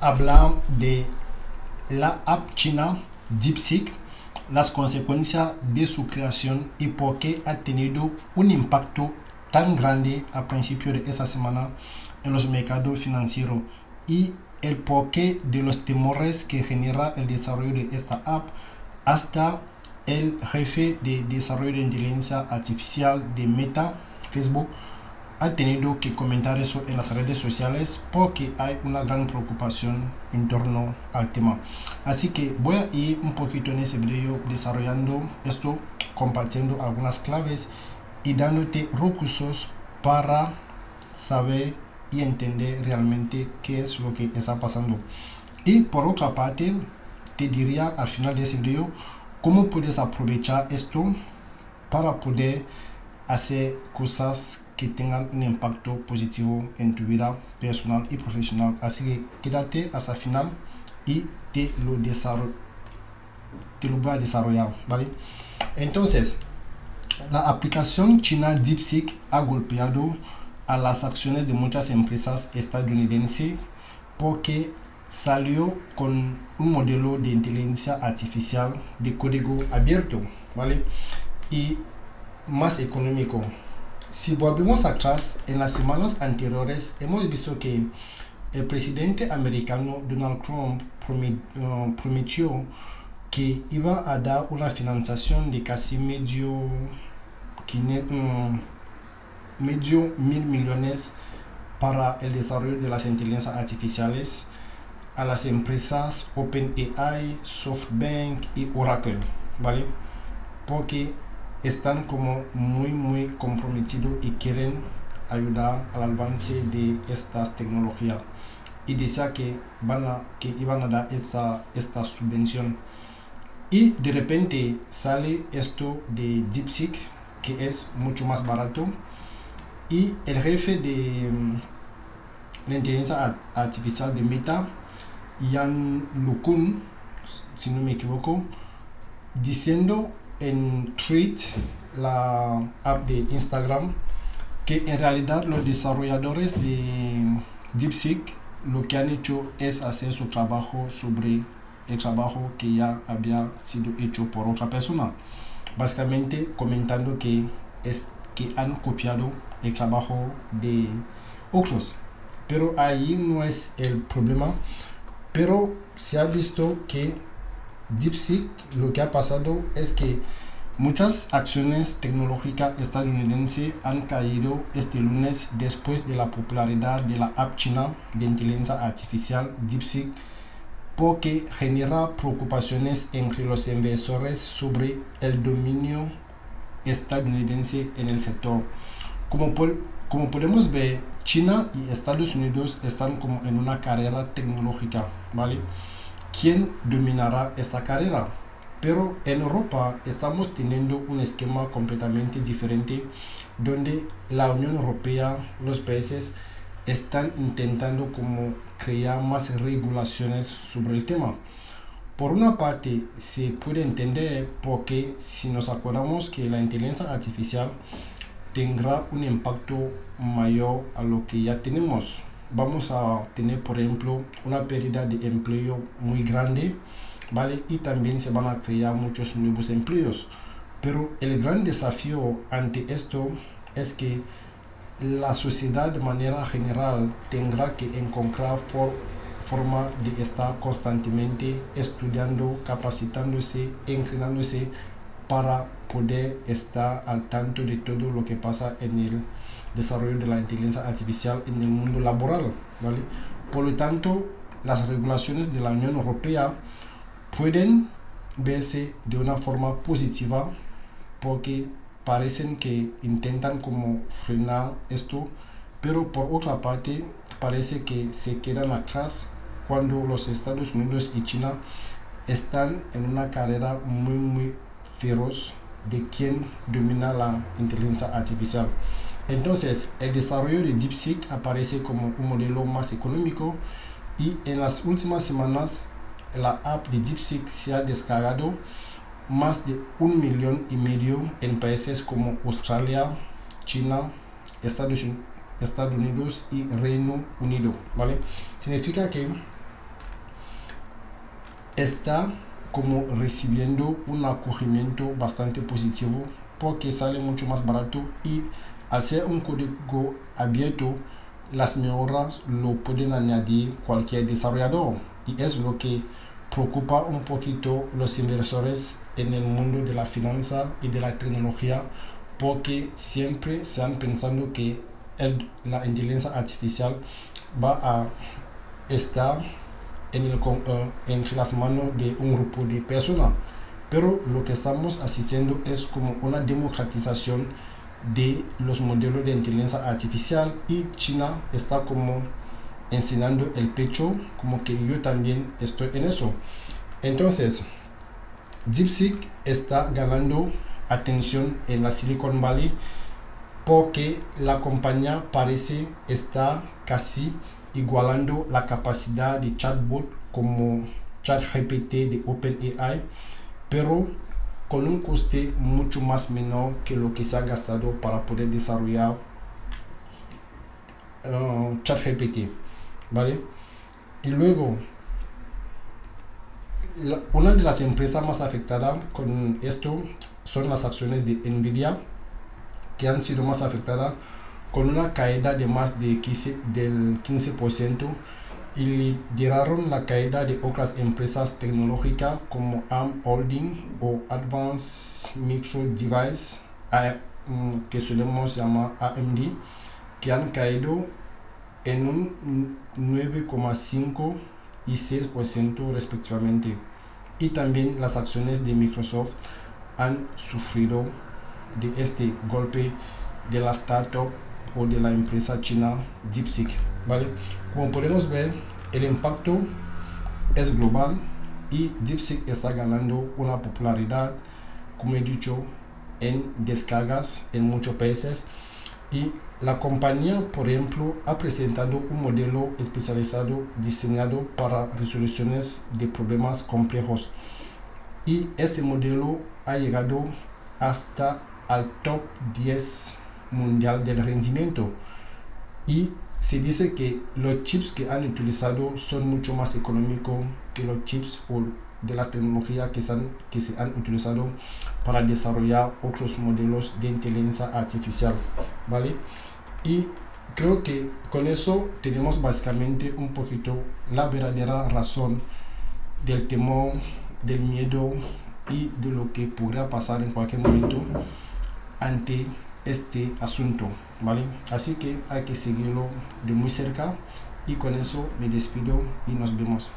hablar de la app china DeepSeek, las consecuencias de su creación y por qué ha tenido un impacto tan grande a principio de esa semana en los mercados financieros y el porqué de los temores que genera el desarrollo de esta app. Hasta el jefe de desarrollo de inteligencia artificial de Meta, Facebook, ha tenido que comentar eso en las redes sociales porque hay una gran preocupación en torno al tema. Así que voy a ir un poquito en ese video desarrollando esto, compartiendo algunas claves y dándote recursos para saber y entender realmente qué es lo que está pasando. Y por otra parte, te diría al final de ese video cómo puedes aprovechar esto para poder hacer cosas que tengan un impacto positivo en tu vida personal y profesional. Así que quédate hasta el final y te lo voy a desarrollar, ¿vale? Entonces, la aplicación china DeepSeek ha golpeado a las acciones de muchas empresas estadounidenses porque salió con un modelo de inteligencia artificial de código abierto, ¿vale? Y más económico. Si volvemos atrás, en las semanas anteriores hemos visto que el presidente americano Donald Trump prometió que iba a dar una financiación de casi medio mil millones para el desarrollo de las inteligencias artificiales a las empresas OpenAI, SoftBank y Oracle, ¿vale? Porque están como muy comprometidos y quieren ayudar al avance de estas tecnologías y decía que iban a dar esta subvención. Y de repente sale esto de DeepSeek, que es mucho más barato, y el jefe de la inteligencia artificial de Meta, Yan LeCun, si no me equivoco, diciendo en tweet, la app de Instagram, que en realidad los desarrolladores de DeepSeek lo que han hecho es hacer su trabajo sobre el trabajo que ya había sido hecho por otra persona, básicamente comentando que han copiado el trabajo de otros, pero ahí no es el problema. Pero se ha visto que DeepSeek, lo que ha pasado es que muchas acciones tecnológicas estadounidenses han caído este lunes después de la popularidad de la app china de inteligencia artificial DeepSeek, porque genera preocupaciones entre los inversores sobre el dominio estadounidense en el sector. Como podemos ver, China y Estados Unidos están como en una carrera tecnológica, ¿vale? ¿Quién dominará esa carrera? Pero en Europa estamos teniendo un esquema completamente diferente, donde la Unión Europea, los países están intentando como crear más regulaciones sobre el tema. Por una parte, se puede entender porque si nos acordamos que la inteligencia artificial tendrá un impacto mayor a lo que ya tenemos. Vamos a tener, por ejemplo, una pérdida de empleo muy grande, ¿vale? Y también se van a crear muchos nuevos empleos. Pero el gran desafío ante esto es que la sociedad de manera general tendrá que encontrar forma de estar constantemente estudiando, capacitándose, inclinándose para poder estar al tanto de todo lo que pasa en el desarrollo de la inteligencia artificial en el mundo laboral, ¿vale? Por lo tanto, las regulaciones de la Unión Europea pueden verse de una forma positiva porque parecen que intentan como frenar esto, pero por otra parte parece que se quedan atrás cuando los Estados Unidos y China están en una carrera muy feroz de quién domina la inteligencia artificial. Entonces, el desarrollo de DeepSeek aparece como un modelo más económico y en las últimas semanas la app de DeepSeek se ha descargado más de 1,5 millones en países como Australia, China, Estados Unidos y Reino Unido, ¿vale? Significa que está como recibiendo un acogimiento bastante positivo porque sale mucho más barato, y al ser un código abierto, las mejoras lo pueden añadir cualquier desarrollador, y es lo que preocupa un poquito los inversores en el mundo de la finanza y de la tecnología, porque siempre se han pensando que la inteligencia artificial va a estar en las manos de un grupo de personas, pero lo que estamos haciendo es como una democratización de los modelos de inteligencia artificial, y China está como enseñando el pecho, como que yo también estoy en eso. Entonces DeepSeek está ganando atención en la Silicon Valley porque la compañía parece estar casi igualando la capacidad de chatbot como ChatGPT de OpenAI, pero con un coste mucho más menor que lo que se ha gastado para poder desarrollar ChatGPT, ¿vale? Y luego, una de las empresas más afectadas con esto son las acciones de Nvidia, que han sido más afectadas con una caída de más de del 15%, y lideraron la caída de otras empresas tecnológicas como ARM Holding o Advanced Micro Devices, que solemos llamar AMD, que han caído en un 9,5 y 6% respectivamente. Y también las acciones de Microsoft han sufrido de este golpe de la startup o de la empresa china DeepSeek, ¿vale? Como podemos ver, el impacto es global y DeepSeek está ganando una popularidad, como he dicho, en descargas en muchos países. Y la compañía, por ejemplo, ha presentado un modelo especializado diseñado para resoluciones de problemas complejos, y este modelo ha llegado hasta al top 10 mundial del rendimiento, y se dice que los chips que han utilizado son mucho más económicos que los chips de la tecnología que se han utilizado para desarrollar otros modelos de inteligencia artificial, ¿vale? Y creo que con eso tenemos básicamente un poquito la verdadera razón del temor, del miedo y de lo que podría pasar en cualquier momento ante este asunto, ¿vale? Así que hay que seguirlo de muy cerca, y con eso me despido y nos vemos.